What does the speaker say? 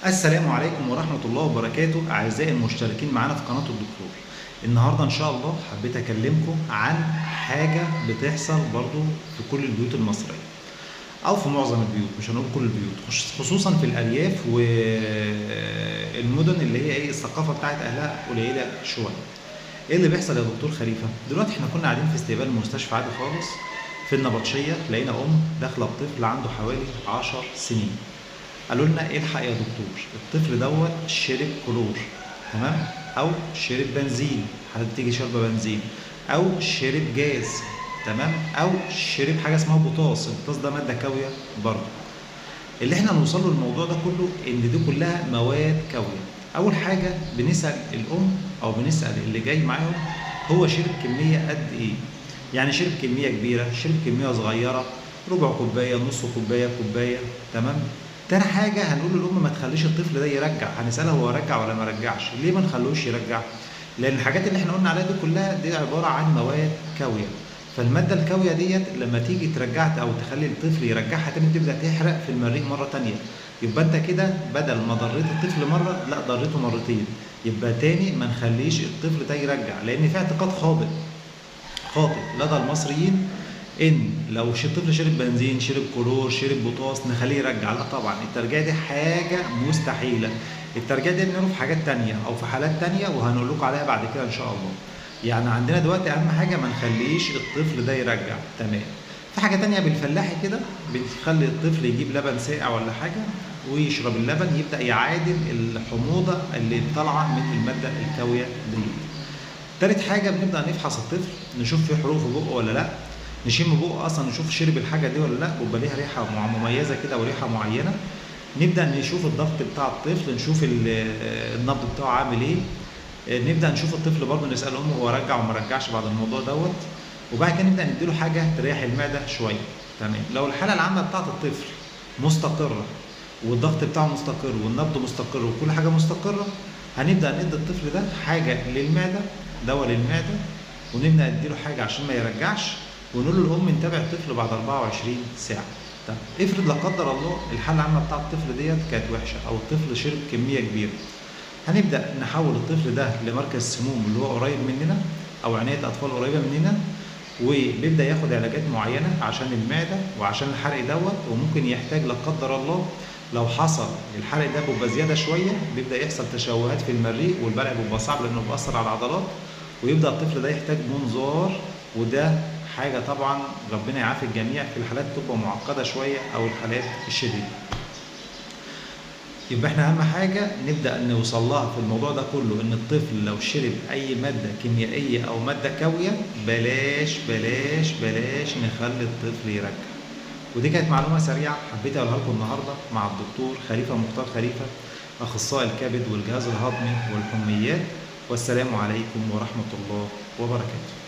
السلام عليكم ورحمة الله وبركاته أعزائي المشتركين معانا في قناة الدكتور. النهاردة إن شاء الله حبيت أكلمكم عن حاجة بتحصل برضو في كل البيوت المصرية أو في معظم البيوت، مش هنقول كل البيوت، خصوصا في الأرياف والمدن اللي هي الثقافة بتاعت أهلها قليلة شوية. إيه اللي بيحصل يا دكتور خليفة؟ دلوقتي إحنا كنا قاعدين في استقبال المستشفى عادي خالص في النبطشية، لقينا داخلة بطفل عنده حوالي 10 سنين. قالوا لنا الحق يا دكتور، الطفل دوت شرب كلور، تمام، او شرب بنزين، حد تيجي شربه بنزين، او شرب جاز، تمام، او شرب حاجه اسمها بوتاص. البوتاص ده ماده كاويه برضه. اللي احنا نوصل له الموضوع ده كله ان دي كلها مواد كاويه. اول حاجه بنسال الام او بنسال اللي جاي معاهم هو شرب كميه قد ايه. يعني شرب كميه كبيره، شرب كميه صغيره، ربع كوبايه، نص كوبايه، كوبايه، تمام. تاني حاجه هنقول للام ما تخليش الطفل ده يرجع، هنسالها هو رجع ولا ما رجعش. ليه ما نخلوش يرجع؟ لان الحاجات اللي احنا قلنا عليها دي كلها دي عباره عن مواد كاويه. فالماده الكاويه ديت لما تيجي ترجعها او تخلي الطفل يرجعها تاني تبدا تحرق في المريء مره تانيه. يبقى انت كده بدل ما ضريت الطفل مره، لا ضريته مرتين. يبقى تاني ما نخليش الطفل ده يرجع، لان في اعتقاد خاطئ لدى المصريين ان لو الطفل شرب بنزين، شرب كلور، شرب بوتاص، نخليه يرجع. لا طبعا، الترجيع دي حاجه مستحيله. الترجيع دي بنعمله في حاجات تانية او في حالات تانية وهنقول لكم عليها بعد كده ان شاء الله. يعني عندنا دلوقتي اهم حاجه ما نخليش الطفل ده يرجع، تمام. في حاجه تانية بالفلاحي كده، بنخلي الطفل يجيب لبن ساقع ولا حاجه ويشرب اللبن، يبدا يعادل الحموضه اللي طالعه من الماده الكاويه دي. تالت حاجه بنبدا نفحص الطفل، نشوف فيه حروق في بقه ولا لا، نشم بقه اصلا نشوف شرب الحاجه دي ولا لا، ويبقى ليها ريحه مميزه كده وريحه معينه. نبدا نشوف الضغط بتاع الطفل، نشوف النبض بتاعه عامل ايه. نبدا نشوف الطفل برضه، نسال امه هو رجع وما رجعش بعد الموضوع دوت. وبعد كده نبدا نديله حاجه تريح المعده شويه، تمام. لو الحاله العامه بتاعت الطفل مستقره والضغط بتاعه مستقر والنبض مستقر وكل حاجه مستقره، هنبدا ندي الطفل ده حاجه للمعده، دواء للمعده، ونبدا نديله حاجه عشان ما يرجعش، ونقول له الام نتابع الطفل بعد 24 ساعه. طب افرض لا قدر الله الحاله العامه بتاعت الطفل ديت كانت وحشه او الطفل شرب كميه كبيره، هنبدا نحول الطفل ده لمركز سموم اللي هو قريب مننا او عنايه اطفال قريبه مننا، وبيبدا ياخد علاجات معينه عشان المعده وعشان الحرق دوت. وممكن يحتاج لا قدر الله لو حصل الحرق ده بيبقى زياده شويه، بيبدا يحصل تشوهات في المريء والبلع بيبقى صعب لانه بيأثر على العضلات، ويبدا الطفل ده يحتاج منظار. وده حاجه طبعا ربنا يعافي الجميع في الحالات تبقى معقده شويه او الحالات الشديده. يبقى احنا اهم حاجه نبدا نوصل لها في الموضوع ده كله ان الطفل لو شرب اي ماده كيميائيه او ماده كاويه بلاش بلاش بلاش نخلي الطفل يرجع. ودي كانت معلومه سريعه حبيت اقولها لكم النهارده مع الدكتور خليفه مختار خليفه، اخصائي الكبد والجهاز الهضمي والحميات. والسلام عليكم ورحمه الله وبركاته.